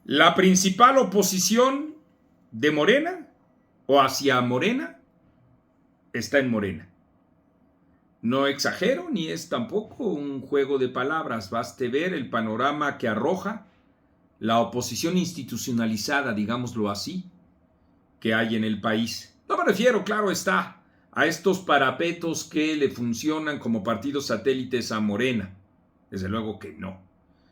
La principal oposición de Morena o hacia Morena está en Morena. No exagero ni es tampoco un juego de palabras. Baste ver el panorama que arroja la oposición institucionalizada, digámoslo así, que hay en el país. No me refiero, claro está, a estos parapetos que le funcionan como partidos satélites a Morena. Desde luego que no.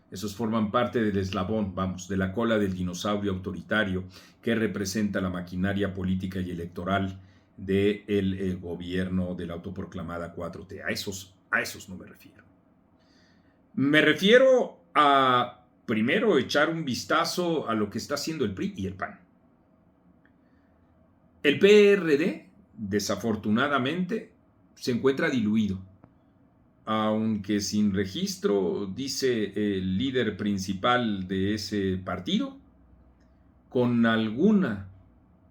Esos forman parte del eslabón, vamos, de la cola del dinosaurio autoritario que representa la maquinaria política y electoral del gobierno de la autoproclamada 4T. A esos no me refiero. Me refiero a, primero, echar un vistazo a lo que está haciendo el PRI y el PAN. El PRD, desafortunadamente, se encuentra diluido. Aunque sin registro, dice el líder principal de ese partido, con alguna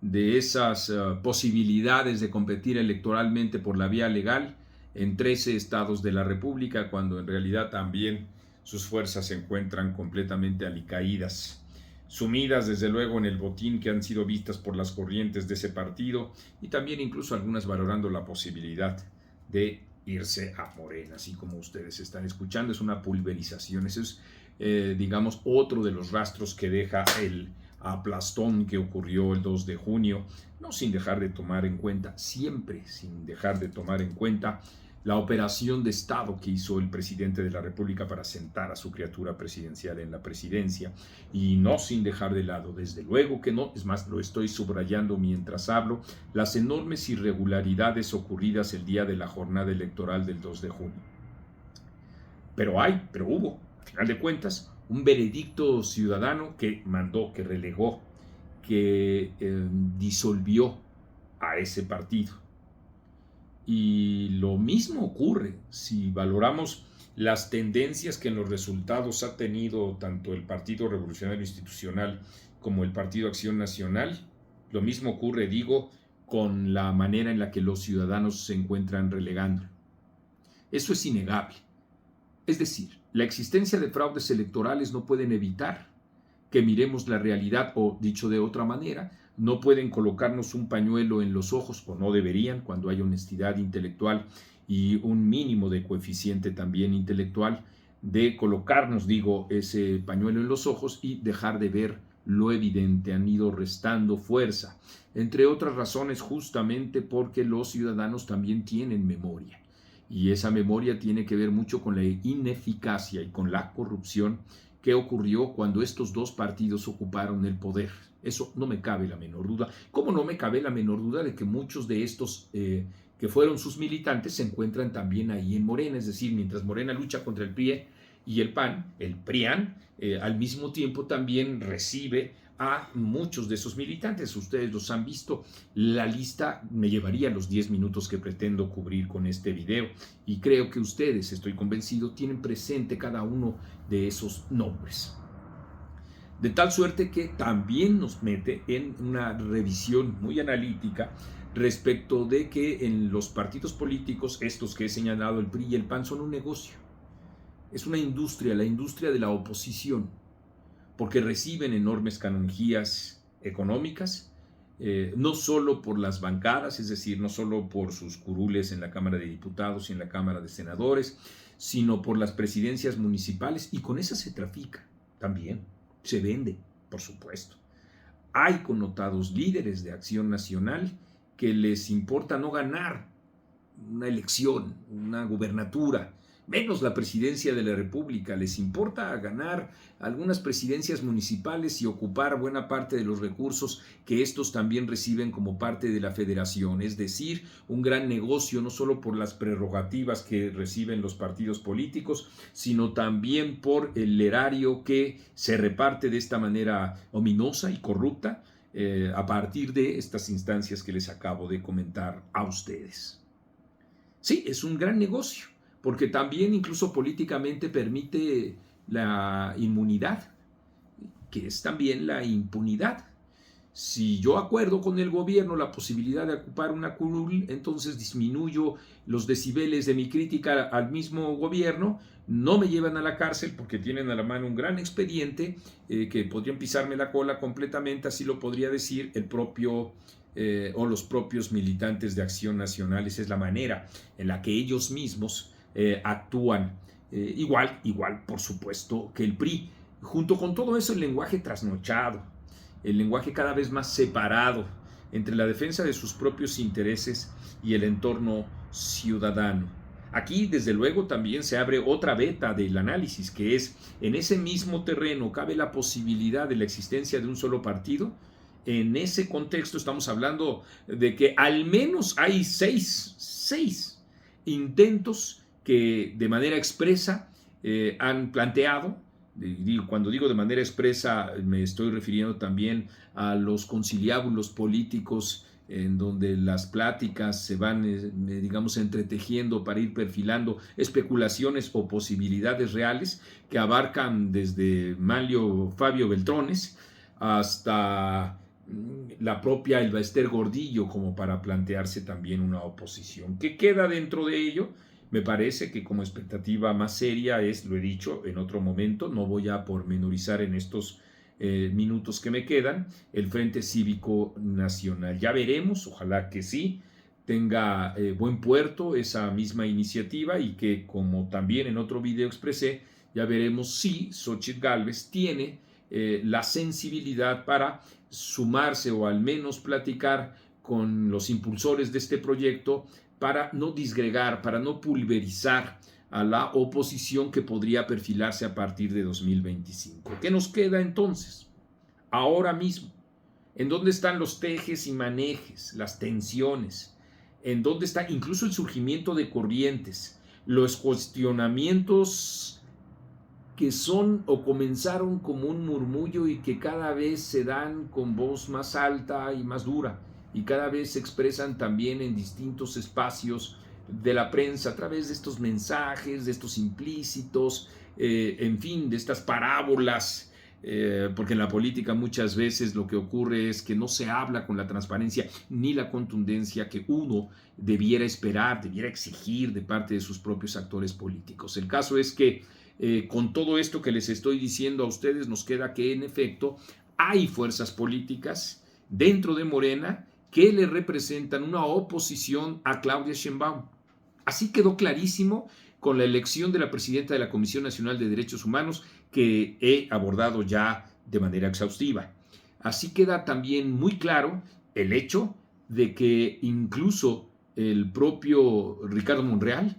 de esas posibilidades de competir electoralmente por la vía legal en 13 estados de la República, cuando en realidad también sus fuerzas se encuentran completamente alicaídas, sumidas desde luego en el botín que han sido vistas por las corrientes de ese partido y también incluso algunas valorando la posibilidad de irse a Morena, así como ustedes están escuchando. Es una pulverización. Ese es, digamos, otro de los rastros que deja el aplastón que ocurrió el 2 de junio, no sin dejar de tomar en cuenta, siempre sin dejar de tomar en cuenta, la operación de Estado que hizo el presidente de la República para sentar a su criatura presidencial en la presidencia, y no sin dejar de lado, desde luego que no, es más, lo estoy subrayando mientras hablo, las enormes irregularidades ocurridas el día de la jornada electoral del 2 de junio. Pero hubo, al final de cuentas, un veredicto ciudadano que mandó, que relegó, que disolvió a ese partido. Y lo mismo ocurre si valoramos las tendencias que en los resultados ha tenido tanto el Partido Revolucionario Institucional como el Partido Acción Nacional. Lo mismo ocurre, digo, con la manera en la que los ciudadanos se encuentran relegando. Eso es innegable. Es decir, la existencia de fraudes electorales no pueden evitar que miremos la realidad, o dicho de otra manera, no pueden colocarnos un pañuelo en los ojos, o no deberían, cuando hay honestidad intelectual y un mínimo de coeficiente también intelectual, de colocarnos, digo, ese pañuelo en los ojos y dejar de ver lo evidente. Han ido restando fuerza, entre otras razones justamente porque los ciudadanos también tienen memoria. Y esa memoria tiene que ver mucho con la ineficacia y con la corrupción que ocurrió cuando estos dos partidos ocuparon el poder. Eso no me cabe la menor duda. Como no me cabe la menor duda de que muchos de estos que fueron sus militantes se encuentran también ahí en Morena. Es decir, mientras Morena lucha contra el PRI y el PAN, el PRIAN, al mismo tiempo también recibe a muchos de esos militantes. Ustedes los han visto. La lista me llevaría los 10 minutos que pretendo cubrir con este video, y creo que ustedes, estoy convencido, tienen presente cada uno de esos nombres. De tal suerte que también nos mete en una revisión muy analítica respecto de que en los partidos políticos, estos que he señalado, el PRI y el PAN, son un negocio. Es una industria, la industria de la oposición, porque reciben enormes canonjías económicas, no solo por las bancadas, es decir, no solo por sus curules en la Cámara de Diputados y en la Cámara de Senadores, sino por las presidencias municipales, y con esas se trafica también, se vende, por supuesto. Hay connotados líderes de Acción Nacional que les importa no ganar una elección, una gubernatura, menos la presidencia de la República. Les importa ganar algunas presidencias municipales y ocupar buena parte de los recursos que estos también reciben como parte de la federación. Es decir, un gran negocio, no solo por las prerrogativas que reciben los partidos políticos, sino también por el erario que se reparte de esta manera ominosa y corrupta a partir de estas instancias que les acabo de comentar a ustedes. Sí, es un gran negocio, porque también incluso políticamente permite la inmunidad, que es también la impunidad. Si yo acuerdo con el gobierno la posibilidad de ocupar una curul, entonces disminuyo los decibeles de mi crítica al mismo gobierno, no me llevan a la cárcel porque tienen a la mano un gran expediente que podrían pisarme la cola completamente, así lo podría decir el propio o los propios militantes de Acción Nacional. Esa es la manera en la que ellos mismos actúan. Igual, por supuesto, que el PRI. Junto con todo eso, el lenguaje trasnochado, el lenguaje cada vez más separado entre la defensa de sus propios intereses y el entorno ciudadano. Aquí, desde luego, también se abre otra veta del análisis, que es, en ese mismo terreno cabe la posibilidad de la existencia de un solo partido. En ese contexto estamos hablando de que al menos hay seis intentos que de manera expresa han planteado. Cuando digo de manera expresa, me estoy refiriendo también a los conciliábulos políticos en donde las pláticas se van, digamos, entretejiendo para ir perfilando especulaciones o posibilidades reales que abarcan desde Manlio Fabio Beltrones hasta la propia Elba Ester Gordillo, como para plantearse también una oposición. ¿Qué queda dentro de ello? Me parece que como expectativa más seria es, lo he dicho en otro momento, no voy a pormenorizar en estos minutos que me quedan, el Frente Cívico Nacional. Ya veremos, ojalá que sí, tenga buen puerto esa misma iniciativa y que, como también en otro video expresé, ya veremos si Xóchitl Gálvez tiene la sensibilidad para sumarse o al menos platicar con los impulsores de este proyecto para no disgregar, para no pulverizar a la oposición que podría perfilarse a partir de 2025. ¿Qué nos queda entonces? Ahora mismo, ¿en dónde están los tejes y manejes, las tensiones? ¿En dónde está incluso el surgimiento de corrientes, los cuestionamientos que son o comenzaron como un murmullo y que cada vez se dan con voz más alta y más dura, y cada vez se expresan también en distintos espacios de la prensa a través de estos mensajes, de estos implícitos, en fin, de estas parábolas, porque en la política muchas veces lo que ocurre es que no se habla con la transparencia ni la contundencia que uno debiera esperar, debiera exigir de parte de sus propios actores políticos. El caso es que con todo esto que les estoy diciendo a ustedes, nos queda que en efecto hay fuerzas políticas dentro de Morena que le representan una oposición a Claudia Sheinbaum. Así quedó clarísimo con la elección de la presidenta de la Comisión Nacional de Derechos Humanos, que he abordado ya de manera exhaustiva. Así queda también muy claro el hecho de que incluso el propio Ricardo Monreal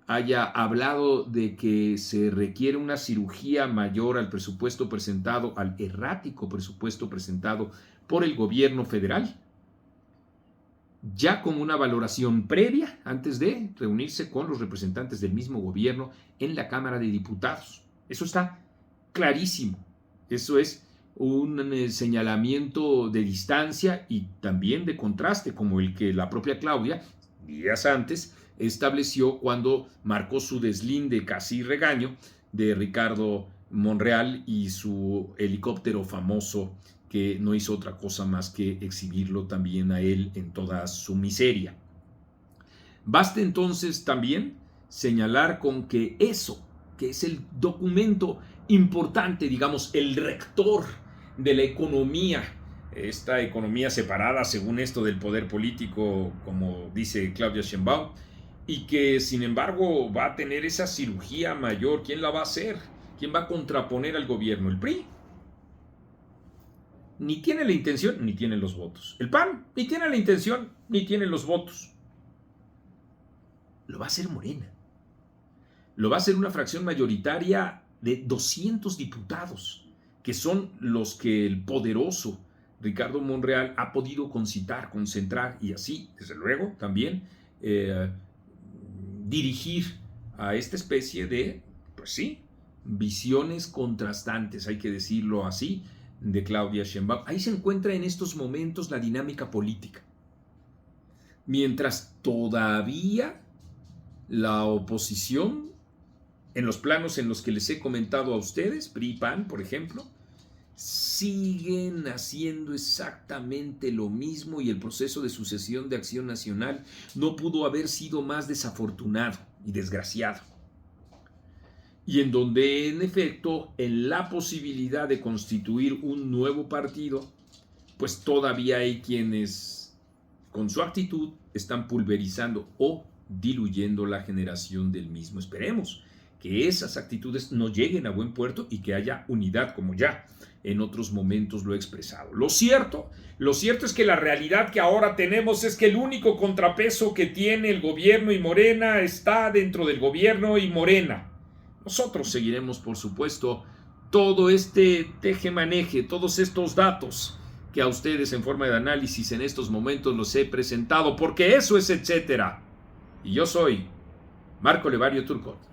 haya hablado de que se requiere una cirugía mayor al presupuesto presentado, al errático presupuesto presentado por el gobierno federal, ya como una valoración previa antes de reunirse con los representantes del mismo gobierno en la Cámara de Diputados. Eso está clarísimo. Eso es un señalamiento de distancia y también de contraste, como el que la propia Claudia, días antes, estableció cuando marcó su deslinde casi regaño de Ricardo Monreal y su helicóptero famoso, que no hizo otra cosa más que exhibirlo también a él en toda su miseria. Basta entonces también señalar con que eso, que es el documento importante, digamos, el rector de la economía, esta economía separada según esto del poder político, como dice Claudia Sheinbaum, y que sin embargo va a tener esa cirugía mayor. ¿Quién la va a hacer? ¿Quién va a contraponer al gobierno? ¿El PRI? Ni tiene la intención, ni tiene los votos. El PAN ni tiene la intención, ni tiene los votos. Lo va a hacer Morena. Lo va a hacer una fracción mayoritaria de 200 diputados, que son los que el poderoso Ricardo Monreal ha podido concitar, concentrar y así, desde luego, también dirigir a esta especie de, pues sí, visiones contrastantes, hay que decirlo así, de Claudia Sheinbaum. Ahí se encuentra en estos momentos la dinámica política. Mientras todavía la oposición, en los planos en los que les he comentado a ustedes, PRI, PAN, por ejemplo, siguen haciendo exactamente lo mismo y el proceso de sucesión de Acción Nacional no pudo haber sido más desafortunado y desgraciado. Y en donde, en efecto, en la posibilidad de constituir un nuevo partido, pues todavía hay quienes, con su actitud, están pulverizando o diluyendo la generación del mismo. Esperemos que esas actitudes no lleguen a buen puerto y que haya unidad, como ya en otros momentos lo he expresado. Lo cierto es que la realidad que ahora tenemos es que el único contrapeso que tiene el gobierno y Morena está dentro del gobierno y Morena. Nosotros seguiremos, por supuesto, todo este tejemaneje, todos estos datos que a ustedes en forma de análisis en estos momentos los he presentado, porque eso es etcétera. Y yo soy Marco Levario Turcot.